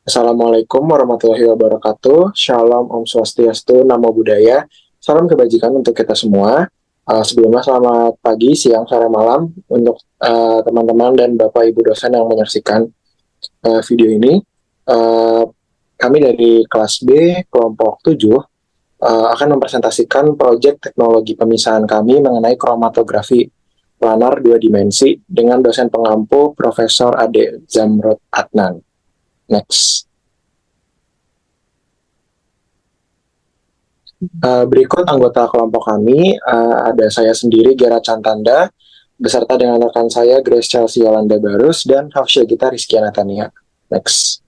Assalamualaikum warahmatullahi wabarakatuh. Shalom, Om Swastiastu, Namo Buddhaya. Salam kebajikan untuk kita semua. Sebelumnya selamat pagi, siang, sore, malam untuk teman-teman dan Bapak Ibu dosen yang menyaksikan video ini. Uh, Kami dari kelas B, kelompok 7, akan mempresentasikan proyek teknologi pemisahan kami mengenai kromatografi planar dua dimensi dengan dosen pengampu Profesor Ade Zamrod Adnan. Next. Berikut anggota kelompok kami, ada saya sendiri, Gera Cantanda, beserta dengan rekan saya, Grace Chelsea Yolanda Barus, dan Hafsya Gita Rizky Natania. Next.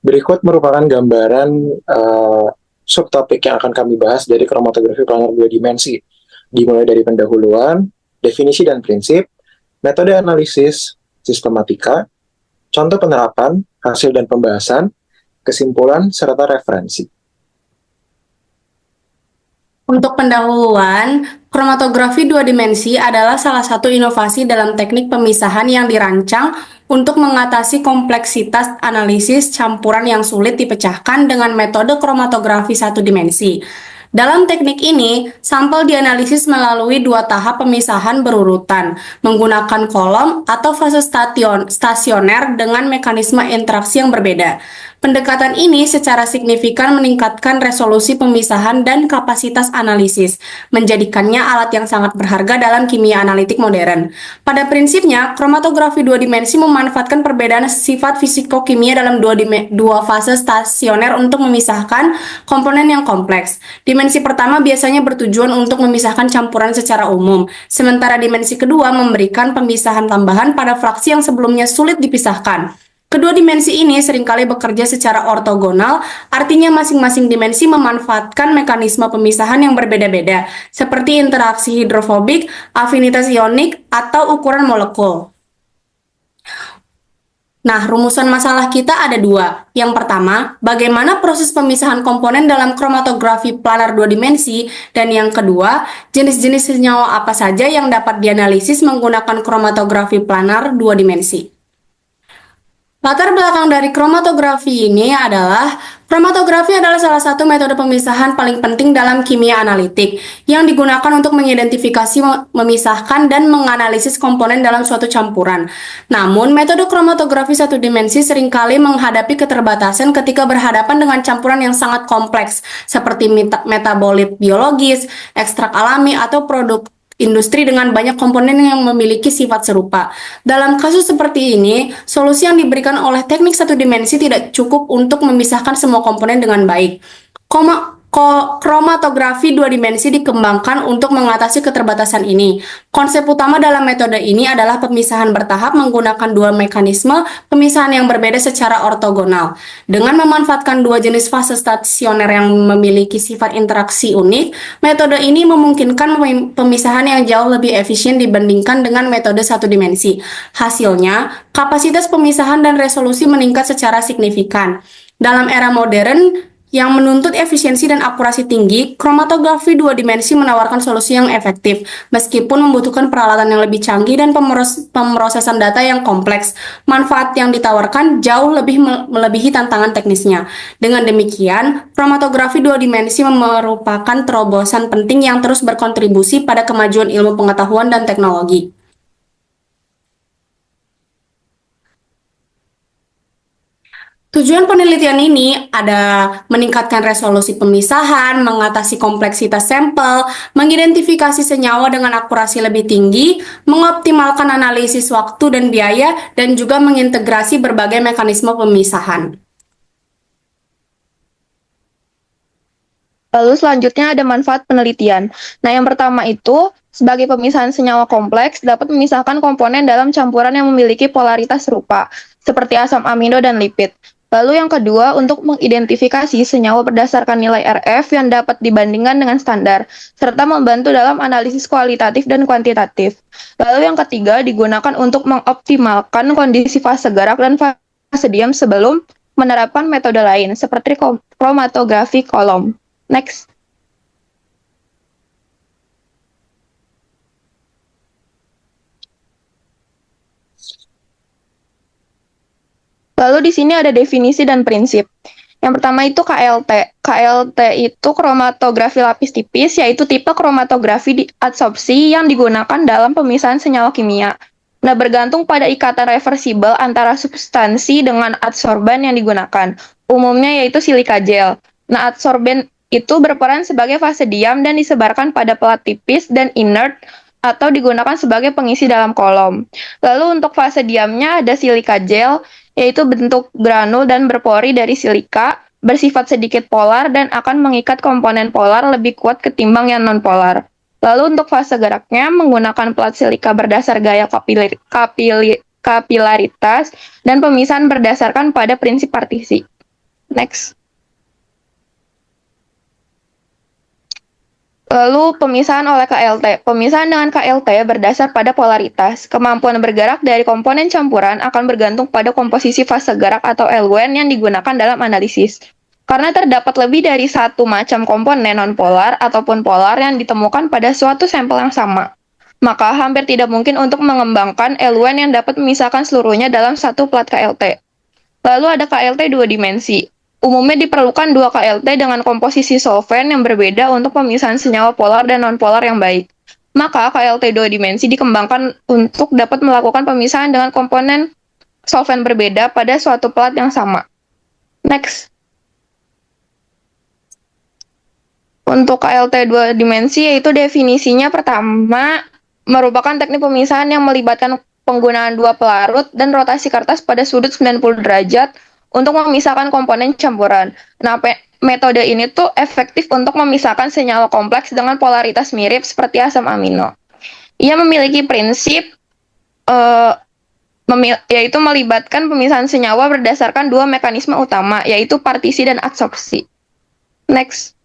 Berikut merupakan gambaran subtopik yang akan kami bahas dari kromatografi planar dua dimensi, dimulai dari pendahuluan, definisi dan prinsip, metode analisis, sistematika, contoh penerapan, hasil dan pembahasan, kesimpulan, serta referensi. Untuk pendahuluan, kromatografi dua dimensi adalah salah satu inovasi dalam teknik pemisahan yang dirancang untuk mengatasi kompleksitas analisis campuran yang sulit dipecahkan dengan metode kromatografi satu dimensi. Dalam teknik ini, sampel dianalisis melalui dua tahap pemisahan berurutan, menggunakan kolom atau fase stasioner dengan mekanisme interaksi yang berbeda. Pendekatan ini secara signifikan meningkatkan resolusi pemisahan dan kapasitas analisis, menjadikannya alat yang sangat berharga dalam kimia analitik modern. Pada prinsipnya, kromatografi dua dimensi memanfaatkan perbedaan sifat fisiko-kimia dalam dua fase stasioner untuk memisahkan komponen yang kompleks. Dimensi pertama biasanya bertujuan untuk memisahkan campuran secara umum, sementara dimensi kedua memberikan pemisahan tambahan pada fraksi yang sebelumnya sulit dipisahkan. Kedua dimensi ini seringkali bekerja secara ortogonal, artinya masing-masing dimensi memanfaatkan mekanisme pemisahan yang berbeda-beda, seperti interaksi hidrofobik, afinitas ionik, atau ukuran molekul. Nah, rumusan masalah kita ada dua. Yang pertama, bagaimana proses pemisahan komponen dalam kromatografi planar dua dimensi, dan yang kedua, jenis-jenis senyawa apa saja yang dapat dianalisis menggunakan kromatografi planar dua dimensi. Latar belakang dari kromatografi ini adalah kromatografi adalah salah satu metode pemisahan paling penting dalam kimia analitik yang digunakan untuk mengidentifikasi, memisahkan, dan menganalisis komponen dalam suatu campuran. Namun, metode kromatografi satu dimensi seringkali menghadapi keterbatasan ketika berhadapan dengan campuran yang sangat kompleks seperti metabolit biologis, ekstrak alami, atau produk industri dengan banyak komponen yang memiliki sifat serupa. Dalam kasus seperti ini, solusi yang diberikan oleh teknik satu dimensi tidak cukup untuk memisahkan semua komponen dengan baik. Kromatografi dua dimensi dikembangkan untuk mengatasi keterbatasan ini. Konsep utama dalam metode ini adalah pemisahan bertahap menggunakan dua mekanisme pemisahan yang berbeda secara ortogonal. Dengan memanfaatkan dua jenis fase stasioner yang memiliki sifat interaksi unik, metode ini memungkinkan pemisahan yang jauh lebih efisien dibandingkan dengan metode satu dimensi. Hasilnya, kapasitas pemisahan dan resolusi meningkat secara signifikan. Dalam era modern, yang menuntut efisiensi dan akurasi tinggi, kromatografi dua dimensi menawarkan solusi yang efektif, meskipun membutuhkan peralatan yang lebih canggih dan pemrosesan data yang kompleks. Manfaat yang ditawarkan jauh lebih melebihi tantangan teknisnya. Dengan demikian, kromatografi dua dimensi merupakan terobosan penting yang terus berkontribusi pada kemajuan ilmu pengetahuan dan teknologi. Tujuan penelitian ini ada meningkatkan resolusi pemisahan, mengatasi kompleksitas sampel, mengidentifikasi senyawa dengan akurasi lebih tinggi, mengoptimalkan analisis waktu dan biaya, dan juga mengintegrasi berbagai mekanisme pemisahan. Lalu selanjutnya ada manfaat penelitian. Nah, yang pertama itu, sebagai pemisahan senyawa kompleks, dapat memisahkan komponen dalam campuran yang memiliki polaritas serupa, seperti asam amino dan lipid. Lalu yang kedua, untuk mengidentifikasi senyawa berdasarkan nilai RF yang dapat dibandingkan dengan standar, serta membantu dalam analisis kualitatif dan kuantitatif. Lalu yang ketiga, digunakan untuk mengoptimalkan kondisi fase gerak dan fase diam sebelum menerapkan metode lain, seperti kromatografi kolom. Next. Lalu di sini ada definisi dan prinsip. Yang pertama itu KLT. KLT itu kromatografi lapis tipis, yaitu tipe kromatografi adsorpsi yang digunakan dalam pemisahan senyawa kimia. Nah, bergantung pada ikatan reversibel antara substansi dengan adsorban yang digunakan. Umumnya yaitu silika gel. Nah, adsorban itu berperan sebagai fase diam dan disebarkan pada pelat tipis dan inert atau digunakan sebagai pengisi dalam kolom. Lalu untuk fase diamnya ada silika gel, yaitu bentuk granul dan berpori dari silika, bersifat sedikit polar dan akan mengikat komponen polar lebih kuat ketimbang yang non-polar. Lalu untuk fase geraknya menggunakan plat silika berdasar gaya kapilaritas dan pemisahan berdasarkan pada prinsip partisi. Next. Lalu pemisahan oleh KLT. Pemisahan dengan KLT berdasar pada polaritas. Kemampuan bergerak dari komponen campuran akan bergantung pada komposisi fase gerak atau eluen yang digunakan dalam analisis. Karena terdapat lebih dari satu macam komponen nonpolar ataupun polar yang ditemukan pada suatu sampel yang sama, maka hampir tidak mungkin untuk mengembangkan eluen yang dapat memisahkan seluruhnya dalam satu plat KLT. Lalu ada KLT dua dimensi. Umumnya diperlukan dua KLT dengan komposisi solvent yang berbeda untuk pemisahan senyawa polar dan nonpolar yang baik. Maka KLT dua dimensi dikembangkan untuk dapat melakukan pemisahan dengan komponen solvent berbeda pada suatu plat yang sama. Next. Untuk KLT dua dimensi yaitu definisinya pertama merupakan teknik pemisahan yang melibatkan penggunaan dua pelarut dan rotasi kertas pada sudut 90 derajat untuk memisahkan komponen campuran. Nah, metode ini tuh efektif untuk memisahkan senyawa kompleks dengan polaritas mirip seperti asam amino. Ia memiliki prinsip yaitu melibatkan pemisahan senyawa berdasarkan dua mekanisme utama, yaitu partisi dan adsorpsi. Next.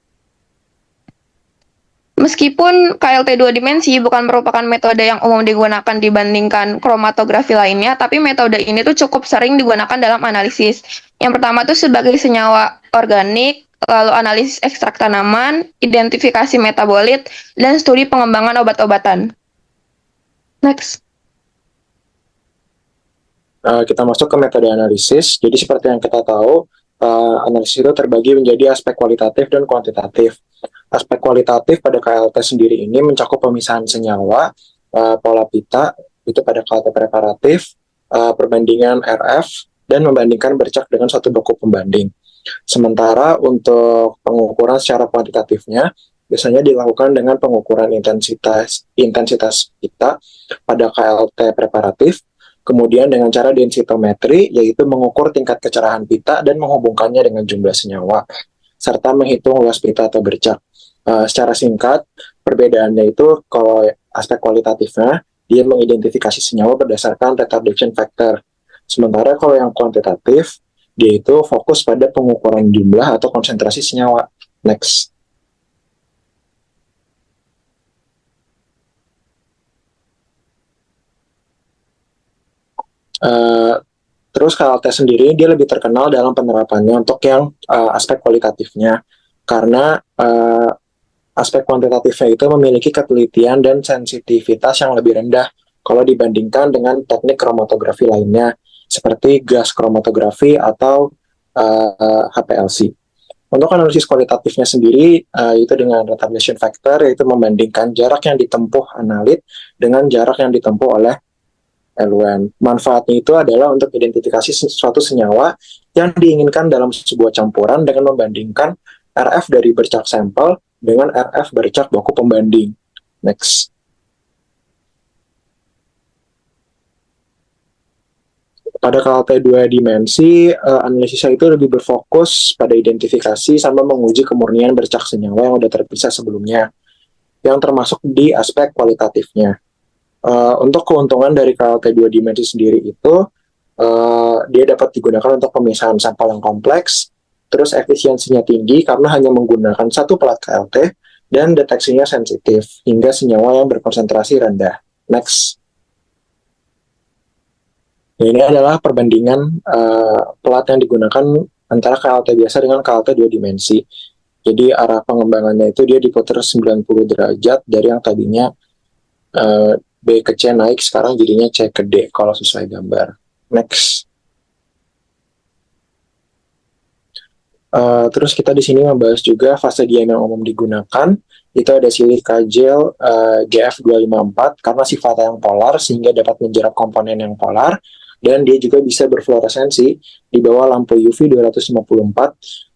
Meskipun KLT dua dimensi bukan merupakan metode yang umum digunakan dibandingkan kromatografi lainnya, tapi metode ini tuh cukup sering digunakan dalam analisis. Yang pertama tuh sebagai senyawa organik, lalu analisis ekstrak tanaman, identifikasi metabolit, dan studi pengembangan obat-obatan. Next. Kita masuk ke metode analisis. Jadi seperti yang kita tahu, analisis itu terbagi menjadi aspek kualitatif dan kuantitatif. Aspek kualitatif pada KLT sendiri ini mencakup pemisahan senyawa, pola pita, itu pada KLT preparatif, perbandingan RF, dan membandingkan bercak dengan suatu doku pembanding. Sementara untuk pengukuran secara kuantitatifnya, biasanya dilakukan dengan pengukuran intensitas pita pada KLT preparatif, kemudian dengan cara densitometri, yaitu mengukur tingkat kecerahan pita dan menghubungkannya dengan jumlah senyawa, serta menghitung luas pita atau bercak. Secara singkat, perbedaannya itu kalau aspek kualitatifnya, dia mengidentifikasi senyawa berdasarkan retardation factor. Sementara kalau yang kuantitatif, dia itu fokus pada pengukuran jumlah atau konsentrasi senyawa. Next. Terus KLT sendiri dia lebih terkenal dalam penerapannya untuk yang aspek kualitatifnya, karena aspek kuantitatifnya itu memiliki ketelitian dan sensitivitas yang lebih rendah kalau dibandingkan dengan teknik kromatografi lainnya seperti gas kromatografi atau HPLC. Untuk analisis kualitatifnya sendiri itu dengan retardation factor, yaitu membandingkan jarak yang ditempuh analit dengan jarak yang ditempuh oleh eluen. Manfaatnya itu adalah untuk identifikasi suatu senyawa yang diinginkan dalam sebuah campuran dengan membandingkan RF dari bercak sampel dengan RF bercak doku pembanding. Next. Pada KLT dua dimensi, analisisnya itu lebih berfokus pada identifikasi sama menguji kemurnian bercak senyawa yang sudah terpisah sebelumnya, yang termasuk di aspek kualitatifnya. Untuk keuntungan dari KLT dua dimensi sendiri itu, dia dapat digunakan untuk pemisahan sampel yang kompleks, terus efisiensinya tinggi karena hanya menggunakan satu plat KLT, dan deteksinya sensitif hingga senyawa yang berkonsentrasi rendah. Next. Ini adalah perbandingan plat yang digunakan antara KLT biasa dengan KLT dua dimensi. Jadi arah pengembangannya itu dia diputar 90 derajat dari yang tadinya B ke C naik, sekarang jadinya C ke D kalau sesuai gambar. Next. Terus kita di sini membahas juga fase diam yang umum digunakan. Itu ada silika gel GF254 karena sifatnya yang polar sehingga dapat menjerap komponen yang polar, dan dia juga bisa berfluoresensi di bawah lampu UV 254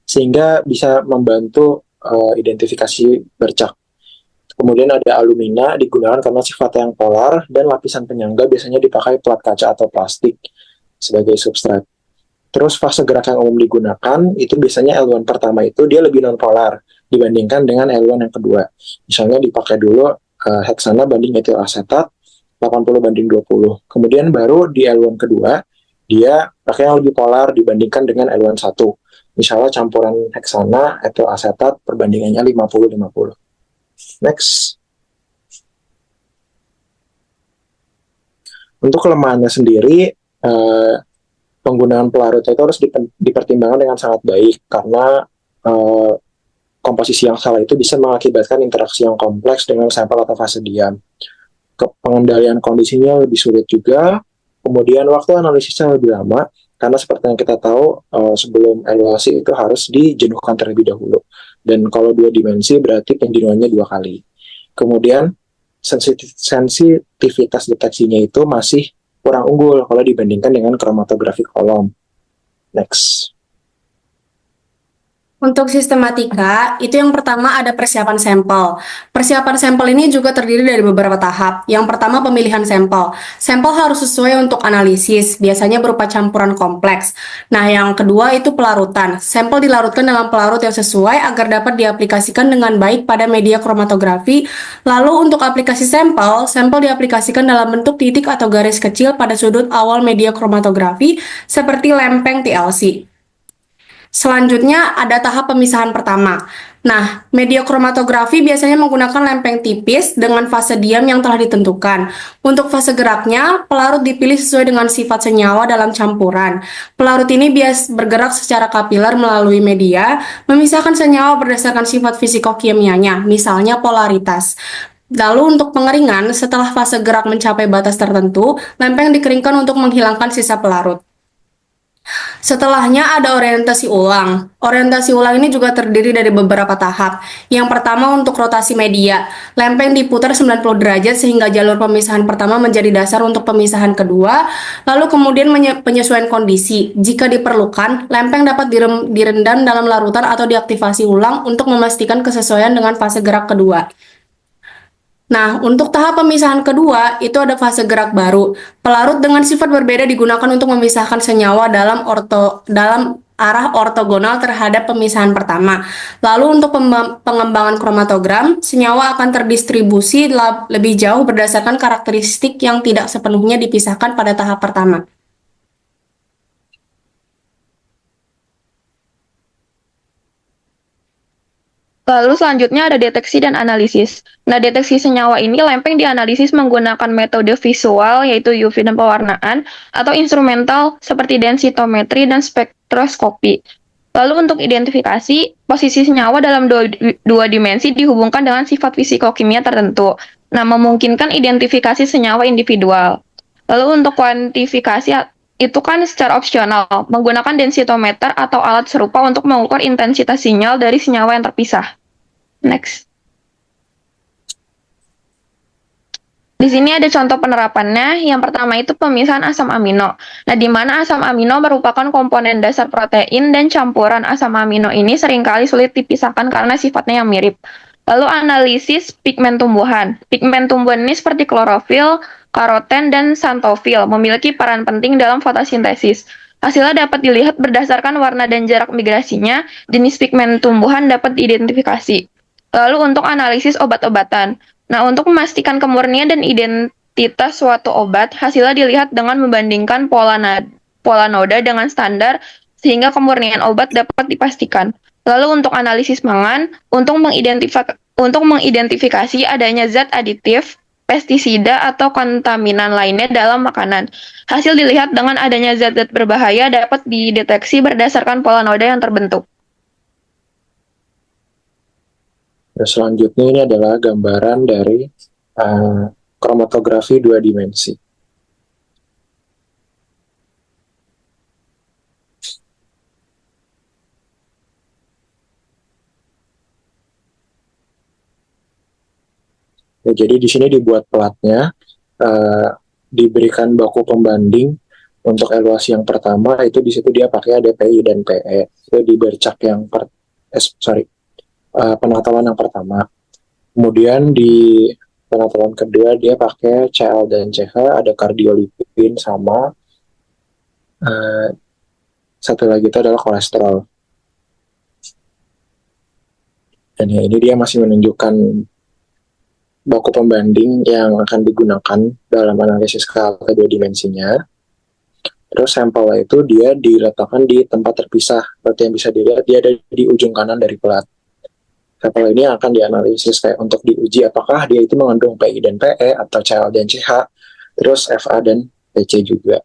sehingga bisa membantu identifikasi bercak. Kemudian ada alumina digunakan karena sifatnya yang polar, dan lapisan penyangga biasanya dipakai plat kaca atau plastik sebagai substrat. Terus fase gerak yang umum digunakan itu biasanya L1 pertama itu dia lebih nonpolar dibandingkan dengan L1 yang kedua. Misalnya dipakai dulu heksana banding etil asetat 80 banding 20. Kemudian baru di L1 kedua dia pakai yang lebih polar dibandingkan dengan L1 1. Misalnya campuran heksana etil asetat perbandingannya 50-50. Next. Untuk kelemahannya sendiri, penggunaan pelarut itu harus dipertimbangkan dengan sangat baik karena komposisi yang salah itu bisa mengakibatkan interaksi yang kompleks dengan sampel atau fase diam. Pengendalian kondisinya lebih sulit juga, kemudian waktu analisisnya lebih lama karena seperti yang kita tahu sebelum evaluasi itu harus dijenuhkan terlebih dahulu, dan kalau 2 dimensi berarti penjenuhannya 2 kali. Kemudian sensitivitas deteksinya itu masih kurang unggul kalau dibandingkan dengan kromatografi kolom. Next. Untuk sistematika, itu yang pertama ada persiapan sampel. Persiapan sampel ini juga terdiri dari beberapa tahap. Yang pertama pemilihan sampel. Sampel harus sesuai untuk analisis, biasanya berupa campuran kompleks. Nah, yang kedua itu pelarutan. Sampel dilarutkan dalam pelarut yang sesuai agar dapat diaplikasikan dengan baik pada media kromatografi. Lalu untuk aplikasi sampel, sampel diaplikasikan dalam bentuk titik atau garis kecil pada sudut awal media kromatografi seperti lempeng TLC. Selanjutnya ada tahap pemisahan pertama. Nah, media kromatografi biasanya menggunakan lempeng tipis dengan fase diam yang telah ditentukan. Untuk fase geraknya, pelarut dipilih sesuai dengan sifat senyawa dalam campuran. Pelarut ini bias bergerak secara kapiler melalui media, memisahkan senyawa berdasarkan sifat fisikokimianya, misalnya polaritas. Lalu untuk pengeringan, setelah fase gerak mencapai batas tertentu, lempeng dikeringkan untuk menghilangkan sisa pelarut. Setelahnya ada orientasi ulang. Orientasi ulang ini juga terdiri dari beberapa tahap. Yang pertama untuk rotasi media. Lempeng diputar 90 derajat sehingga jalur pemisahan pertama menjadi dasar untuk pemisahan kedua. Lalu kemudian penyesuaian kondisi. Jika diperlukan, lempeng dapat direndam dalam larutan atau diaktifasi ulang untuk memastikan kesesuaian dengan fase gerak kedua. Nah, untuk tahap pemisahan kedua, itu ada fase gerak baru. Pelarut dengan sifat berbeda digunakan untuk memisahkan senyawa dalam arah ortogonal terhadap pemisahan pertama. Lalu untuk pengembangan kromatogram, senyawa akan terdistribusi lebih jauh berdasarkan karakteristik yang tidak sepenuhnya dipisahkan pada tahap pertama. Lalu selanjutnya ada deteksi dan analisis. Nah, deteksi senyawa ini lempeng dianalisis menggunakan metode visual yaitu UV dan pewarnaan atau instrumental seperti densitometri dan spektroskopi. Lalu untuk identifikasi, posisi senyawa dalam dua dimensi dihubungkan dengan sifat fisikokimia tertentu. Nah, memungkinkan identifikasi senyawa individual. Lalu untuk kuantifikasi itu kan secara opsional, menggunakan densitometer atau alat serupa untuk mengukur intensitas sinyal dari senyawa yang terpisah. Next. Di sini ada contoh penerapannya. Yang pertama itu pemisahan asam amino. Nah, di mana asam amino merupakan komponen dasar protein dan campuran asam amino ini seringkali sulit dipisahkan karena sifatnya yang mirip. Lalu analisis pigmen tumbuhan. Pigmen tumbuhan ini seperti klorofil, karoten, dan xanthofil memiliki peran penting dalam fotosintesis. Hasilnya dapat dilihat berdasarkan warna dan jarak migrasinya, jenis pigmen tumbuhan dapat diidentifikasi. Lalu untuk analisis obat-obatan. Nah, untuk memastikan kemurnian dan identitas suatu obat, hasilnya dilihat dengan membandingkan pola noda dengan standar sehingga kemurnian obat dapat dipastikan. Lalu untuk analisis mangan, untuk mengidentifikasi adanya zat aditif, pestisida, atau kontaminan lainnya dalam makanan. Hasil dilihat dengan adanya zat-zat berbahaya dapat dideteksi berdasarkan pola noda yang terbentuk. Nah, selanjutnya ini adalah gambaran dari kromatografi 2 dimensi. Ya, jadi di sini dibuat platnya, diberikan baku pembanding untuk evaluasi yang pertama itu di situ dia pakai ada PI dan PE itu di bercak yang penatalan yang pertama. Kemudian di penatalan kedua dia pakai CL dan CH, ada kardiolipin sama satu lagi itu adalah kolesterol. Dan ya, ini dia masih menunjukkan baku pembanding yang akan digunakan dalam analisis KLT dua dimensinya. Terus sampelnya itu dia diletakkan di tempat terpisah. Seperti yang bisa dilihat dia ada di ujung kanan dari plat. Sampel ini akan dianalisis kayak untuk diuji apakah dia itu mengandung PI dan PE atau CL dan CH, terus FA dan PC juga.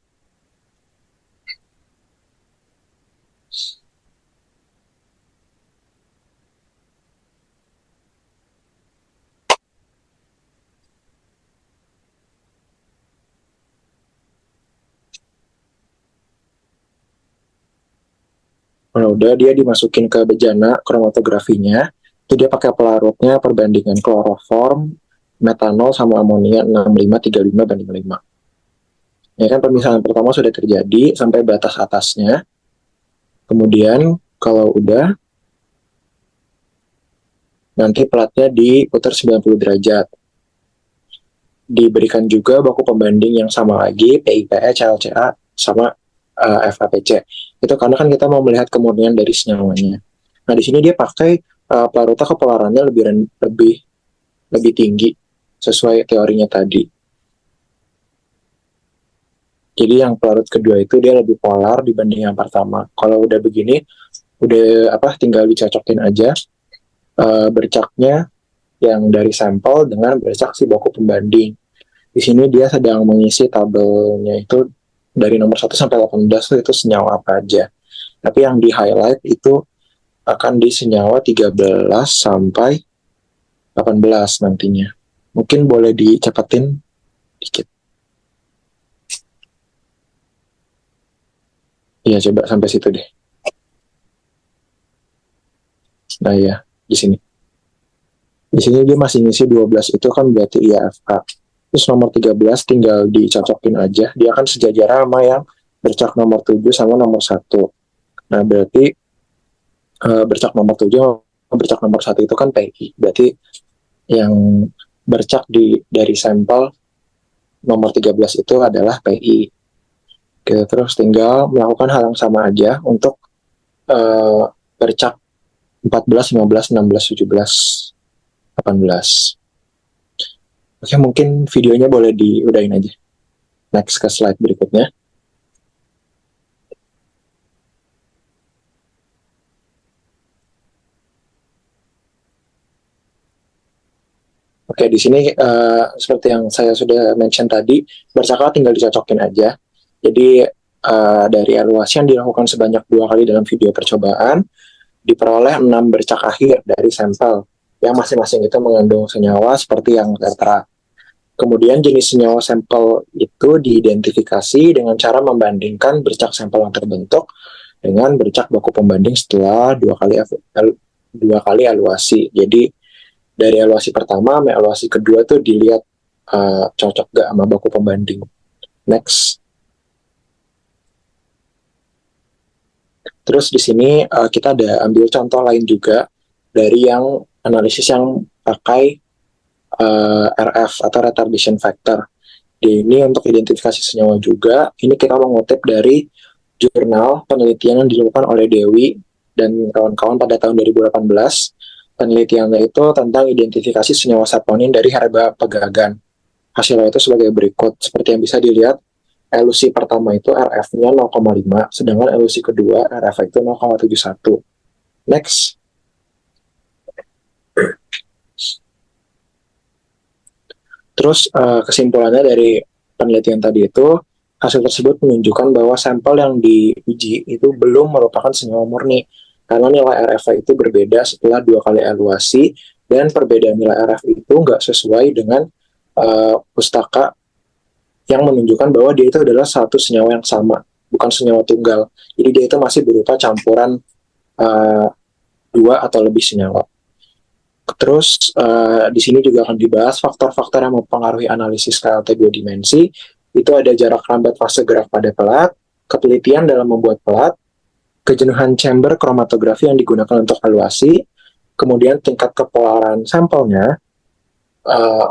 Nah, udah dia dimasukin ke bejana kromatografinya, itu dia pakai pelarutnya perbandingan kloroform, metanol sama amonia 6535 banding 5. Ya kan pemisahan pertama sudah terjadi sampai batas atasnya. Kemudian kalau udah nanti platnya diputar 90 derajat. Diberikan juga baku pembanding yang sama lagi, PIPE, CLCA, sama FAPC. Itu karena kan kita mau melihat kemurnian dari senyawanya. Nah, di sini dia pakai pelarutnya kepolarannya lebih tinggi sesuai teorinya tadi. Jadi yang pelarut kedua itu dia lebih polar dibanding yang pertama. Kalau udah begini, udah tinggal dicocokin aja bercaknya yang dari sampel dengan bercak si baku pembanding. Di sini dia sedang mengisi tabelnya itu dari nomor 1 sampai 18 itu senyawa apa aja. Tapi yang di highlight itu akan di senyawa 13 sampai 18 nantinya. Mungkin boleh dicepetin dikit. Iya, coba sampai situ deh. Nah ya, di sini. Di sini dia masih ngisi 12 itu kan berarti IAFA. Terus nomor 13 tinggal dicocokin aja. Dia kan sejajar sama yang bercak nomor 7 sama nomor 1. Nah, berarti bercak nomor 7 bercak nomor 1 itu kan PI. Berarti yang bercak dari sampel nomor 13 itu adalah PI. Oke, terus tinggal melakukan hal yang sama aja untuk bercak 14, 15, 16, 17, 18. Oke, mungkin videonya boleh diudahin aja. Next ke slide berikutnya. Oke, di sini seperti yang saya sudah mention tadi, bercaknya tinggal dicocokin aja. Jadi dari evaluasi yang dilakukan sebanyak 2 kali dalam video percobaan, diperoleh 6 bercak akhir dari sampel yang masing-masing itu mengandung senyawa seperti yang tertera. Kemudian jenis senyawa sampel itu diidentifikasi dengan cara membandingkan bercak sampel yang terbentuk dengan bercak baku pembanding setelah 2 kali evaluasi. Jadi dari evaluasi pertama sama evaluasi kedua tuh dilihat cocok gak sama baku pembanding. Next. Terus di sini kita ada ambil contoh lain juga dari yang analisis yang pakai RF atau retardation factor. Ini untuk identifikasi senyawa juga. Ini kita mengutip dari jurnal penelitian yang dilakukan oleh Dewi dan kawan-kawan pada tahun 2018. Penelitiannya itu tentang identifikasi senyawa saponin dari herba pegagan. Hasilnya itu sebagai berikut. Seperti yang bisa dilihat, elusi pertama itu RF-nya 0,5, sedangkan elusi kedua RF itu 0,71. Next. Terus kesimpulannya dari penelitian tadi itu, hasil tersebut menunjukkan bahwa sampel yang diuji itu belum merupakan senyawa murni, karena nilai RF itu berbeda setelah 2 kali evaluasi, dan perbedaan nilai RF itu nggak sesuai dengan pustaka yang menunjukkan bahwa dia itu adalah satu senyawa yang sama, bukan senyawa tunggal. Jadi dia itu masih berupa campuran 2 atau lebih senyawa. Terus di sini juga akan dibahas faktor-faktor yang mempengaruhi analisis KLT dua dimensi. Itu ada jarak lambat fase gerak pada pelat, ketelitian dalam membuat pelat, kejenuhan chamber kromatografi yang digunakan untuk evaluasi, kemudian tingkat kepolaran sampelnya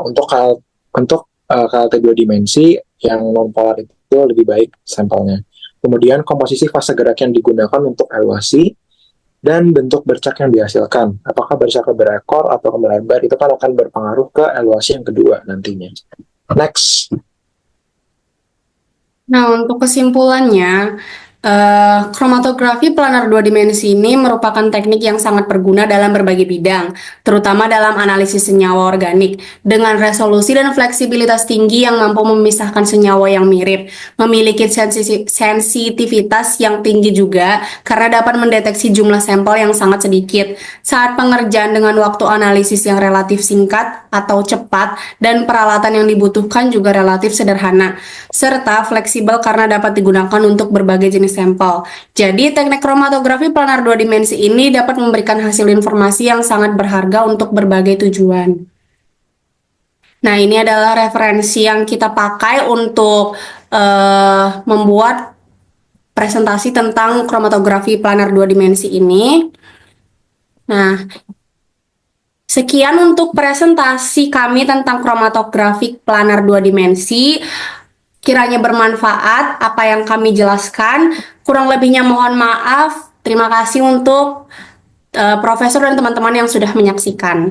untuk KLT dua dimensi yang non polar itu lebih baik sampelnya. Kemudian komposisi fase gerak yang digunakan untuk evaluasi dan bentuk bercak yang dihasilkan. Apakah bercaknya berekor atau melebar, itu kan akan berpengaruh ke evaluasi yang kedua nantinya. Next. Nah, untuk kesimpulannya, kromatografi planar dua dimensi ini merupakan teknik yang sangat berguna dalam berbagai bidang, terutama dalam analisis senyawa organik, dengan resolusi dan fleksibilitas tinggi yang mampu memisahkan senyawa yang mirip, memiliki sensitivitas yang tinggi juga, karena dapat mendeteksi jumlah sampel yang sangat sedikit, saat pengerjaan dengan waktu analisis yang relatif singkat atau cepat, dan peralatan yang dibutuhkan juga relatif sederhana, serta fleksibel karena dapat digunakan untuk berbagai jenis sampel. Jadi, teknik kromatografi planar dua dimensi ini dapat memberikan hasil informasi yang sangat berharga untuk berbagai tujuan. Nah, ini adalah referensi yang kita pakai untuk membuat presentasi tentang kromatografi planar dua dimensi ini. Nah, sekian untuk presentasi kami tentang kromatografi planar dua dimensi. Kiranya bermanfaat apa yang kami jelaskan. Kurang lebihnya mohon maaf. Terima kasih untuk Profesor dan teman-teman yang sudah menyaksikan.